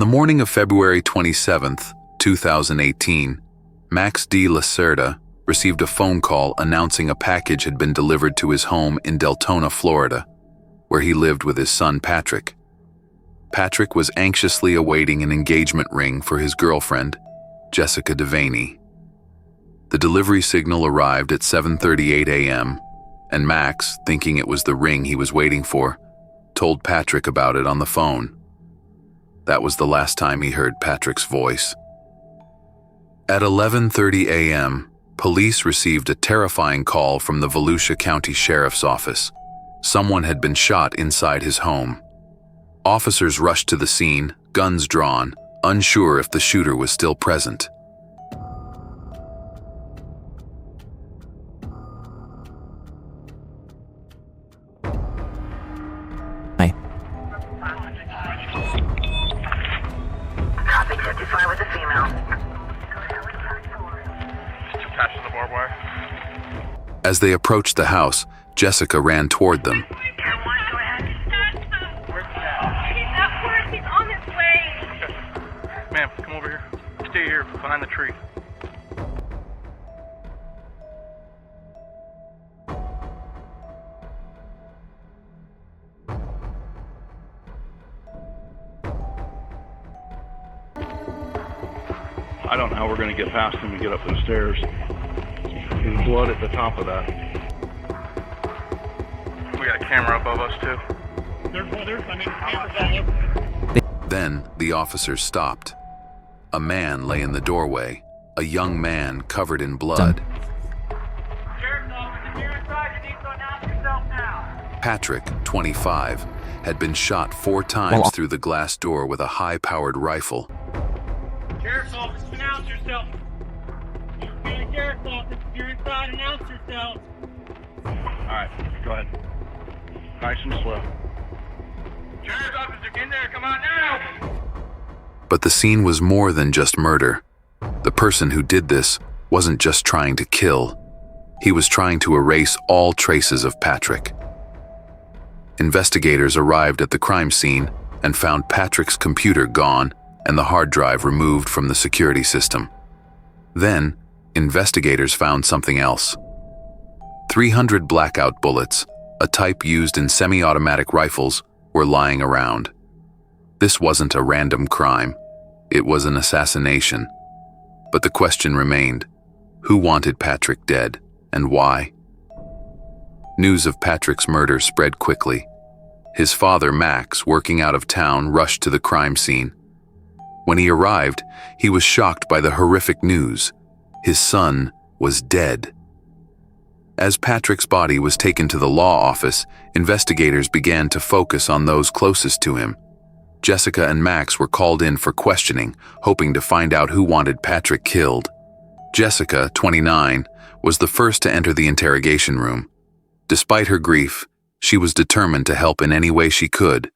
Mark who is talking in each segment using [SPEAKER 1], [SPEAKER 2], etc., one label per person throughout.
[SPEAKER 1] morning of February 27, 2018, Max DeLaCerda received a phone call announcing a package had been delivered to his home in Deltona, Florida, where he lived with his son Patrick. Patrick was anxiously awaiting an engagement ring for his girlfriend, Jessica Devaney. The delivery signal arrived at 7:38 a.m., and Max, thinking it was the ring he was waiting for, told Patrick about it on the phone. That was the last time he heard Patrick's voice. At 11:30 a.m., police received a terrifying call from the Volusia County Sheriff's Office. Someone had been shot inside his home. Officers rushed to the scene, guns drawn, unsure if the shooter was still present.
[SPEAKER 2] Hi.
[SPEAKER 3] Copy 55 with a female.
[SPEAKER 4] Attached to the barbed wire.
[SPEAKER 1] As they approached the house, Jessica ran toward them.
[SPEAKER 4] Ma'am, come over here. Stay here, behind the tree. I don't know how we're going to get past him and get up the stairs. There's blood at the top of that. We got a camera above us, too.
[SPEAKER 1] Then the officers stopped. A man lay in the doorway, a young man covered in blood.
[SPEAKER 3] Sheriff's office, if you're inside, you need to announce yourself now.
[SPEAKER 1] Patrick, 25, had been shot 4 times through the glass door with a high-powered rifle.
[SPEAKER 3] Sheriff's office, announce yourself. Sheriff's office, if you're inside, announce yourself.
[SPEAKER 4] Alright, go ahead. Nice and slow.
[SPEAKER 3] Sheriff's office, you're in there, come on now.
[SPEAKER 1] But the scene was more than just murder. The person who did this wasn't just trying to kill. He was trying to erase all traces of Patrick. Investigators arrived at the crime scene and found Patrick's computer gone and the hard drive removed from the security system. Then, investigators found something else. 300 Blackout bullets, a type used in semi-automatic rifles, were lying around. This wasn't a random crime. It was an assassination. But the question remained, who wanted Patrick dead, and why? News of Patrick's murder spread quickly. His father, Max, working out of town, rushed to the crime scene. When he arrived, he was shocked by the horrific news. His son was dead. As Patrick's body was taken to the law office, investigators began to focus on those closest to him. Jessica and Max were called in for questioning, hoping to find out who wanted Patrick killed. Jessica, 29, was the first to enter the interrogation room. Despite her grief, she was determined to help in any way she could.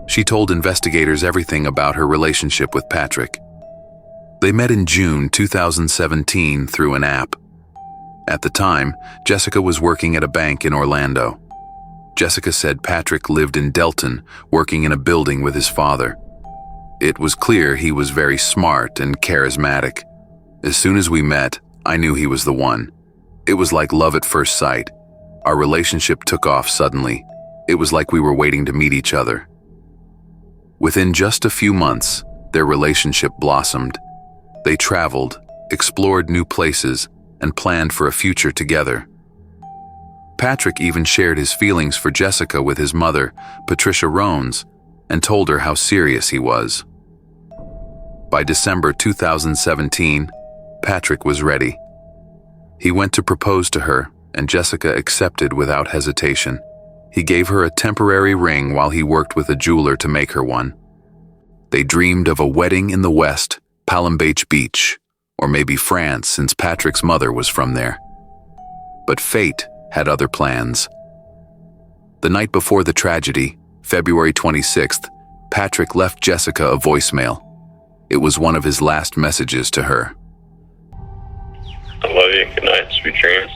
[SPEAKER 1] She told investigators everything about her relationship with Patrick. They met in June 2017 through an app. At the time, Jessica was working at a bank in Orlando. Jessica said Patrick lived in Delton, working in a building with his father. It was clear he was very smart and charismatic. As soon as we met, I knew he was the one. It was like love at first sight. Our relationship took off suddenly. It was like we were waiting to meet each other. Within just a few months, their relationship blossomed. They traveled, explored new places, and planned for a future together. Patrick even shared his feelings for Jessica with his mother, Patricia Rones, and told her how serious he was. By December 2017, Patrick was ready. He went to propose to her, and Jessica accepted without hesitation. He gave her a temporary ring while he worked with a jeweler to make her one. They dreamed of a wedding in the West, Palm Beach, or maybe France, since Patrick's mother was from there. But fate had other plans. The night before the tragedy, February 26th, Patrick left Jessica a voicemail. It was one of his last messages to her.
[SPEAKER 5] I love you. Good night. Sweet dreams.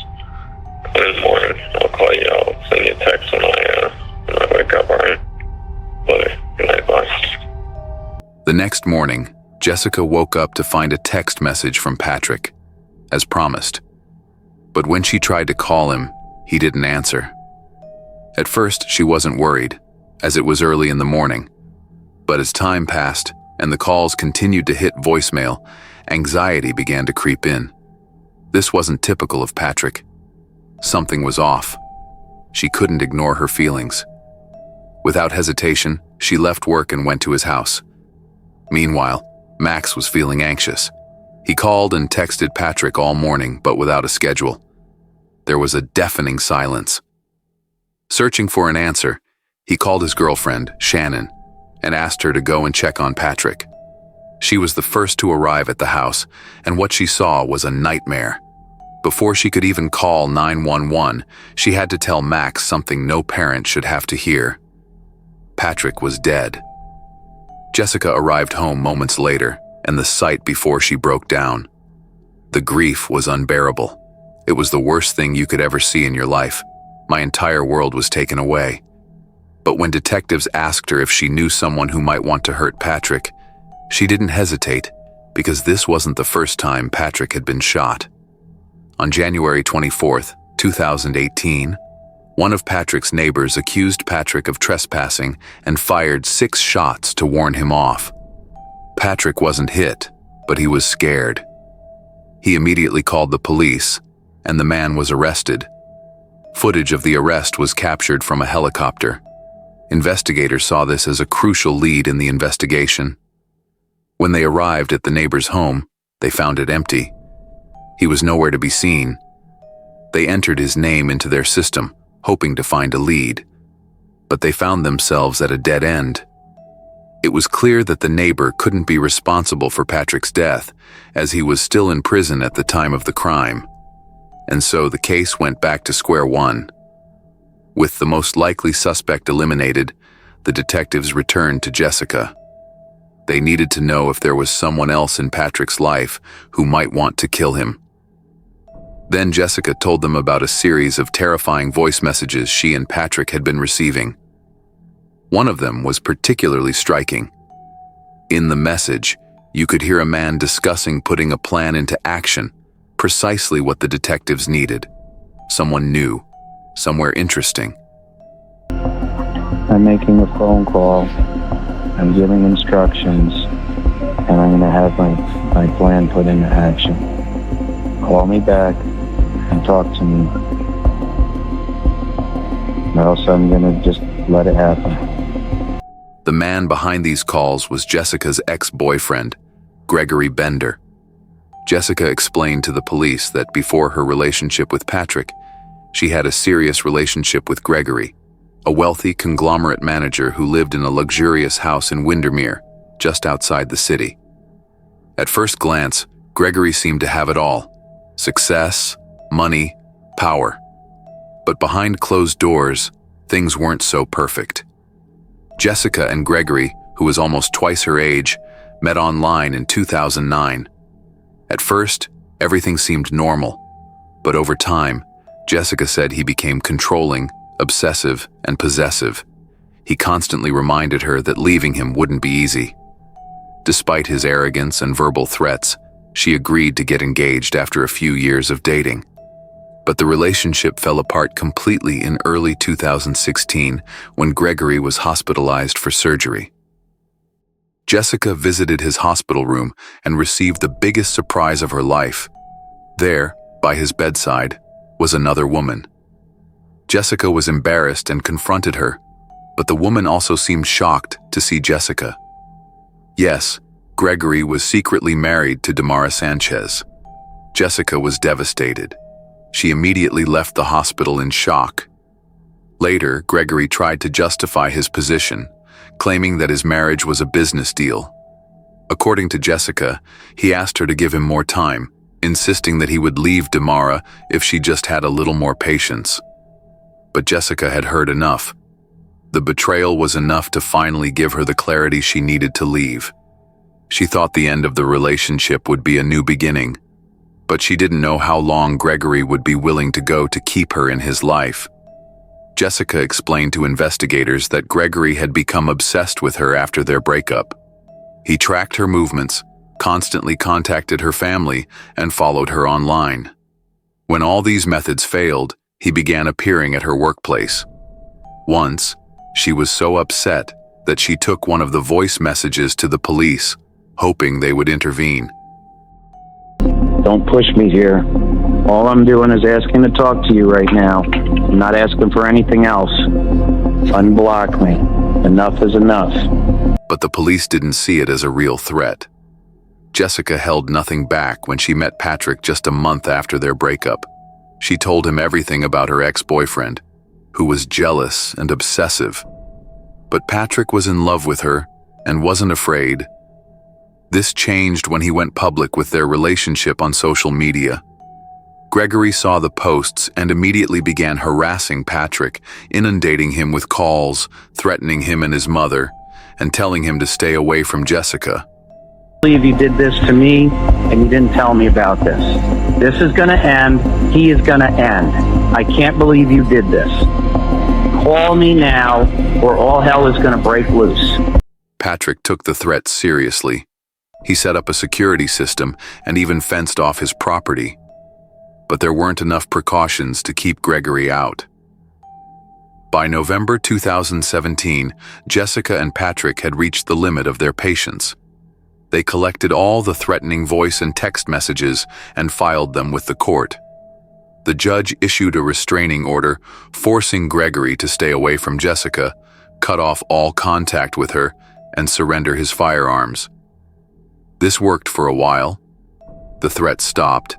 [SPEAKER 5] In the morning, I'll call you. I'll send you a text when I wake up, alright? Love you. Good night. Bye.
[SPEAKER 1] The next morning, Jessica woke up to find a text message from Patrick, as promised. But when she tried to call him, he didn't answer. At first, she wasn't worried, as it was early in the morning. But as time passed and the calls continued to hit voicemail, anxiety began to creep in. This wasn't typical of Patrick. Something was off. She couldn't ignore her feelings. Without hesitation, she left work and went to his house. Meanwhile, Max was feeling anxious. He called and texted Patrick all morning, but without a schedule. There was a deafening silence. Searching for an answer, he called his girlfriend, Shannon, and asked her to go and check on Patrick. She was the first to arrive at the house, and what she saw was a nightmare. Before she could even call 911, she had to tell Max something no parent should have to hear. Patrick was dead. Jessica arrived home moments later, and the sight before she broke down. The grief was unbearable. It was the worst thing you could ever see in your life. My entire world was taken away. But when detectives asked her if she knew someone who might want to hurt Patrick, she didn't hesitate, because this wasn't the first time Patrick had been shot. On January 24, 2018, one of Patrick's neighbors accused Patrick of trespassing and fired 6 shots to warn him off. Patrick wasn't hit, but he was scared. He immediately called the police, and the man was arrested. Footage of the arrest was captured from a helicopter. Investigators saw this as a crucial lead in the investigation. When they arrived at the neighbor's home, they found it empty. He was nowhere to be seen. They entered his name into their system, hoping to find a lead. But they found themselves at a dead end. It was clear that the neighbor couldn't be responsible for Patrick's death, as he was still in prison at the time of the crime. And so the case went back to square one. With the most likely suspect eliminated, the detectives returned to Jessica. They needed to know if there was someone else in Patrick's life who might want to kill him. Then Jessica told them about a series of terrifying voice messages she and Patrick had been receiving. One of them was particularly striking. In the message, you could hear a man discussing putting a plan into action, precisely what the detectives needed. Someone new, somewhere interesting.
[SPEAKER 2] I'm making a phone call, I'm giving instructions, and I'm going to have my plan put into action. Call me back and talk to me, or else I'm going to just let it happen.
[SPEAKER 1] The man behind these calls was Jessica's ex-boyfriend, Gregory Bender. Jessica explained to the police that before her relationship with Patrick, she had a serious relationship with Gregory, a wealthy conglomerate manager who lived in a luxurious house in Windermere, just outside the city. At first glance, Gregory seemed to have it all: success, money, power. But behind closed doors, things weren't so perfect. Jessica and Gregory, who was almost twice her age, met online in 2009. At first, everything seemed normal, but over time, Jessica said he became controlling, obsessive, and possessive. He constantly reminded her that leaving him wouldn't be easy. Despite his arrogance and verbal threats, she agreed to get engaged after a few years of dating. But the relationship fell apart completely in early 2016 when Gregory was hospitalized for surgery. Jessica visited his hospital room and received the biggest surprise of her life. There, by his bedside, was another woman. Jessica was embarrassed and confronted her, but the woman also seemed shocked to see Jessica. Yes, Gregory was secretly married to Damara Sanchez. Jessica was devastated. She immediately left the hospital in shock. Later, Gregory tried to justify his position, claiming that his marriage was a business deal. According to Jessica, he asked her to give him more time, insisting that he would leave Damara if she just had a little more patience. But Jessica had heard enough. The betrayal was enough to finally give her the clarity she needed to leave. She thought the end of the relationship would be a new beginning, but she didn't know how long Gregory would be willing to go to keep her in his life. Jessica explained to investigators that Gregory had become obsessed with her after their breakup. He tracked her movements, constantly contacted her family, and followed her online. When all these methods failed, he began appearing at her workplace. Once, she was so upset that she took one of the voice messages to the police, hoping they would intervene.
[SPEAKER 2] Don't push me here. All I'm doing is asking to talk to you right now. I'm not asking for anything else. Unblock me. Enough is enough.
[SPEAKER 1] But the police didn't see it as a real threat. Jessica held nothing back when she met Patrick just a month after their breakup. She told him everything about her ex-boyfriend, who was jealous and obsessive. But Patrick was in love with her and wasn't afraid. This changed when he went public with their relationship on social media. Gregory saw the posts and immediately began harassing Patrick, inundating him with calls, threatening him and his mother, and telling him to stay away from Jessica.
[SPEAKER 2] I believe you did this to me and you didn't tell me about this. This is going to end. He is going to end. I can't believe you did this. Call me now or all hell is going to break loose.
[SPEAKER 1] Patrick took the threat seriously. He set up a security system and even fenced off his property. But there weren't enough precautions to keep Gregory out. By November 2017, Jessica and Patrick had reached the limit of their patience. They collected all the threatening voice and text messages and filed them with the court. The judge issued a restraining order, forcing Gregory to stay away from Jessica, cut off all contact with her, and surrender his firearms. This worked for a while. The threat stopped,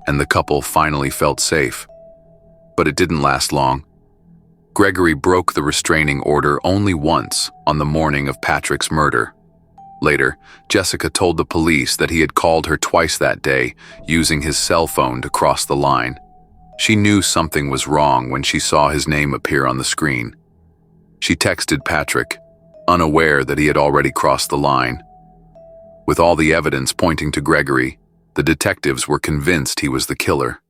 [SPEAKER 1] and the couple finally felt safe. But it didn't last long. Gregory broke the restraining order only once, on the morning of Patrick's murder. Later, Jessica told the police that he had called her twice that day, using his cell phone to cross the line. She knew something was wrong when she saw his name appear on the screen. She texted Patrick, unaware that he had already crossed the line. With all the evidence pointing to Gregory, the detectives were convinced he was the killer.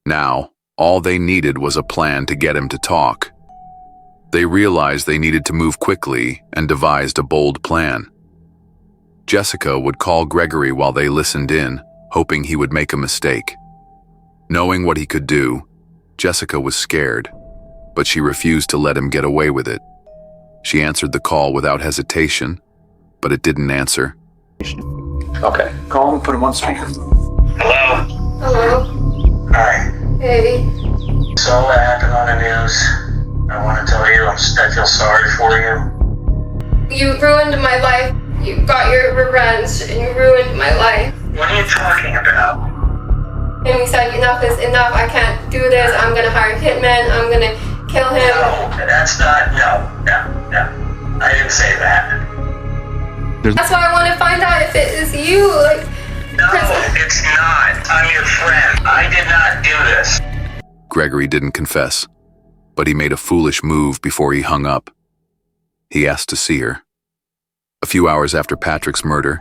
[SPEAKER 1] Now, all they needed was a plan to get him to talk. They realized they needed to move quickly and devised a bold plan. Jessica would call Gregory while they listened in, hoping he would make a mistake. Knowing what he could do, Jessica was scared, but she refused to let him get away with it. She answered the call without hesitation, but it didn't answer.
[SPEAKER 6] Okay, call him and put him on speaker.
[SPEAKER 5] Hello?
[SPEAKER 7] Hello.
[SPEAKER 6] Hi.
[SPEAKER 7] Hey.
[SPEAKER 6] So what happened on the news? I want to tell you I feel sorry for you.
[SPEAKER 7] You ruined my life. You got your revenge and you ruined my life.
[SPEAKER 6] What are you talking about?
[SPEAKER 7] And we said enough is enough. I can't do this. I'm gonna hire a hitman. I'm gonna kill him.
[SPEAKER 6] No, that's not, no. I didn't say that.
[SPEAKER 7] That's why I want to find out if it is you.
[SPEAKER 6] No, it's not. I'm your friend. I did not do this.
[SPEAKER 1] Gregory didn't confess, but he made a foolish move before he hung up. He asked to see her. A few hours after Patrick's murder,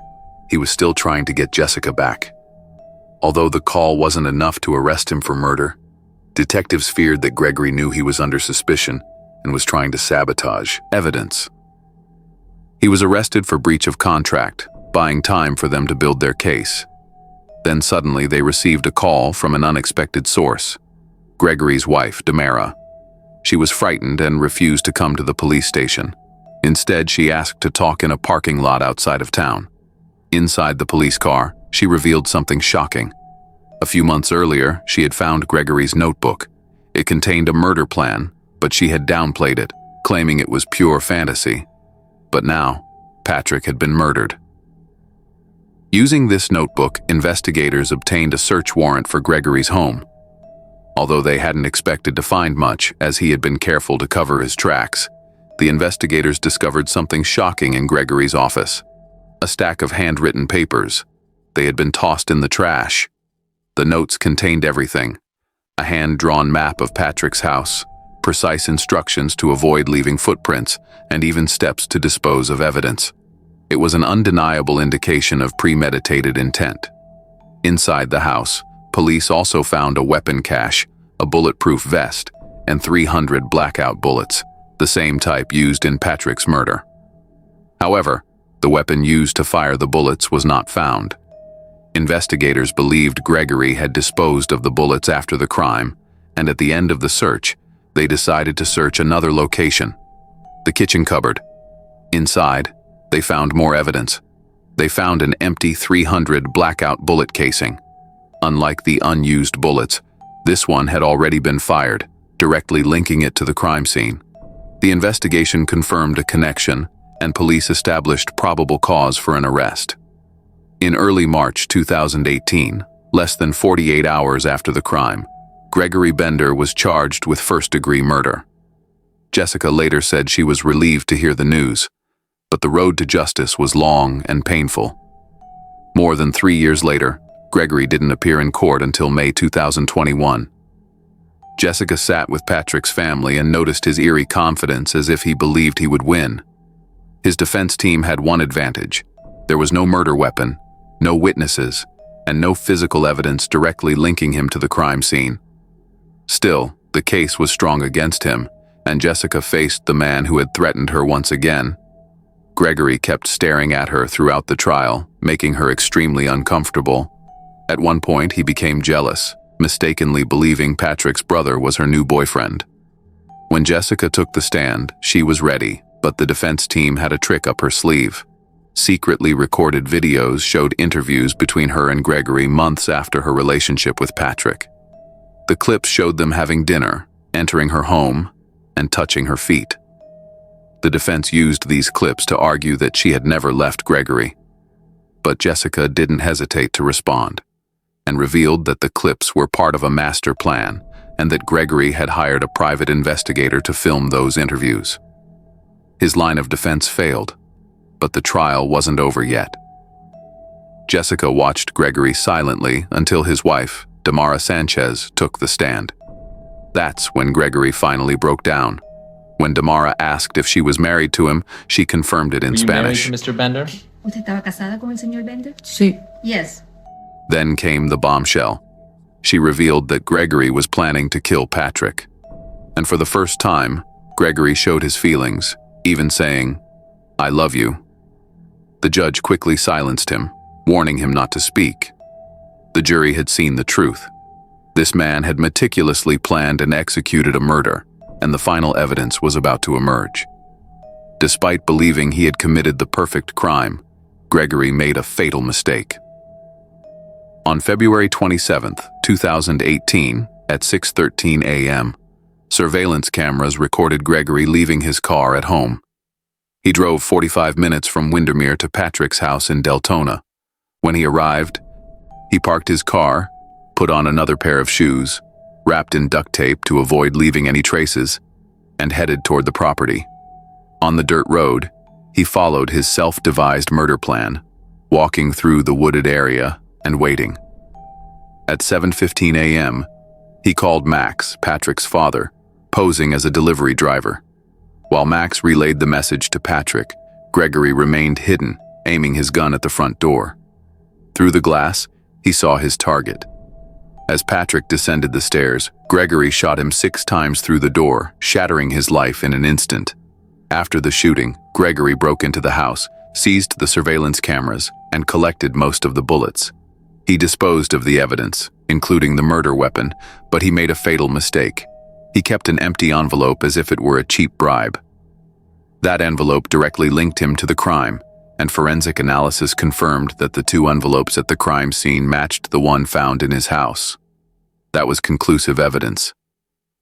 [SPEAKER 1] he was still trying to get Jessica back. Although the call wasn't enough to arrest him for murder, detectives feared that Gregory knew he was under suspicion and was trying to sabotage evidence. He was arrested for breach of contract, buying time for them to build their case. Then suddenly they received a call from an unexpected source, Gregory's wife, Demara. She was frightened and refused to come to the police station. Instead, she asked to talk in a parking lot outside of town. Inside the police car, she revealed something shocking. A few months earlier, she had found Gregory's notebook. It contained a murder plan, but she had downplayed it, claiming it was pure fantasy. But now, Patrick had been murdered. Using this notebook, investigators obtained a search warrant for Gregory's home. Although they hadn't expected to find much, as he had been careful to cover his tracks, the investigators discovered something shocking in Gregory's office. A stack of handwritten papers. They had been tossed in the trash. The notes contained everything. A hand-drawn map of Patrick's house, precise instructions to avoid leaving footprints, and even steps to dispose of evidence. It was an undeniable indication of premeditated intent. Inside the house, police also found a weapon cache, a bulletproof vest, and 300 Blackout bullets, the same type used in Patrick's murder. However, The weapon used to fire the bullets was not found. Investigators believed Gregory had disposed of the bullets after the crime, and at the end of the search, they decided to search another location, the kitchen cupboard. Inside, they found more evidence. They found an empty .300 Blackout bullet casing. Unlike the unused bullets, this one had already been fired, directly linking it to the crime scene. The investigation confirmed a connection, and police established probable cause for an arrest. In early March 2018, less than 48 hours after the crime, Gregory Bender was charged with first-degree murder. Jessica later said she was relieved to hear the news, but the road to justice was long and painful. More than 3 years later, Gregory didn't appear in court until May 2021. Jessica sat with Patrick's family and noticed his eerie confidence, as if he believed he would win. His defense team had one advantage. There was no murder weapon, no witnesses, and no physical evidence directly linking him to the crime scene. Still, the case was strong against him, and Jessica faced the man who had threatened her once again. Gregory kept staring at her throughout the trial, making her extremely uncomfortable. At one point, he became jealous, mistakenly believing Patrick's brother was her new boyfriend. When Jessica took the stand, she was ready, but the defense team had a trick up her sleeve. Secretly recorded videos showed interviews between her and Gregory months after her relationship with Patrick. The clips showed them having dinner, entering her home, and touching her feet. The defense used these clips to argue that she had never left Gregory. But Jessica didn't hesitate to respond, and revealed that the clips were part of a master plan and that Gregory had hired a private investigator to film those interviews. His line of defense failed, but the trial wasn't over yet. Jessica watched Gregory silently until his wife, Damara Sanchez, took the stand. That's when Gregory finally broke down. When Damara asked if she was married to him, she confirmed it in Spanish.
[SPEAKER 8] Were you married to Mr. Bender?
[SPEAKER 9] ¿Usted estaba casada con el señor Bender?
[SPEAKER 8] Sí.
[SPEAKER 9] Yes.
[SPEAKER 1] Then came the bombshell. She revealed that Gregory was planning to kill Patrick. And for the first time, Gregory showed his feelings, even saying, "I love you." The judge quickly silenced him, warning him not to speak. The jury had seen the truth. This man had meticulously planned and executed a murder, and the final evidence was about to emerge. Despite believing he had committed the perfect crime, Gregory made a fatal mistake. On February 27, 2018, at 6:13 a.m., surveillance cameras recorded Gregory leaving his car at home. He drove 45 minutes from Windermere to Patrick's house in Deltona. When he arrived, he parked his car, put on another pair of shoes, wrapped in duct tape to avoid leaving any traces, and headed toward the property. On the dirt road, he followed his self-devised murder plan, walking through the wooded area and waiting. At 7:15 a.m., he called Max, Patrick's father, posing as a delivery driver. While Max relayed the message to Patrick, Gregory remained hidden, aiming his gun at the front door. Through the glass, he saw his target. As Patrick descended the stairs, Gregory shot him 6 times through the door, shattering his life in an instant. After the shooting, Gregory broke into the house, seized the surveillance cameras, and collected most of the bullets. He disposed of the evidence, including the murder weapon, but he made a fatal mistake. He kept an empty envelope as if it were a cheap bribe. That envelope directly linked him to the crime, and forensic analysis confirmed that the 2 envelopes at the crime scene matched the one found in his house. That was conclusive evidence.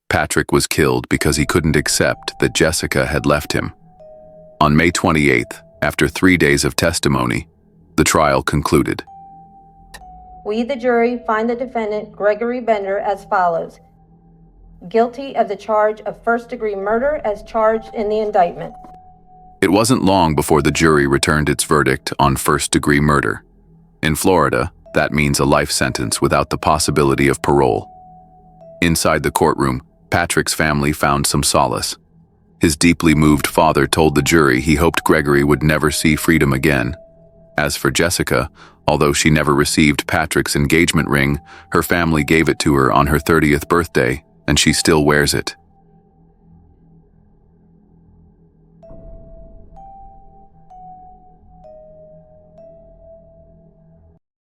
[SPEAKER 1] Patrick was killed because he couldn't accept that Jessica had left him. On May 28th, after 3 days of testimony, the trial concluded.
[SPEAKER 10] We, the jury, find the defendant, Gregory Bender, as follows. Guilty of the charge of first-degree murder as charged in the indictment.
[SPEAKER 1] It wasn't long before the jury returned its verdict on first-degree murder. In Florida, that means a life sentence without the possibility of parole. Inside the courtroom, Patrick's family found some solace. His deeply moved father told the jury he hoped Gregory would never see freedom again. As for Jessica, although she never received Patrick's engagement ring, her family gave it to her on her 30th birthday, and she still wears it.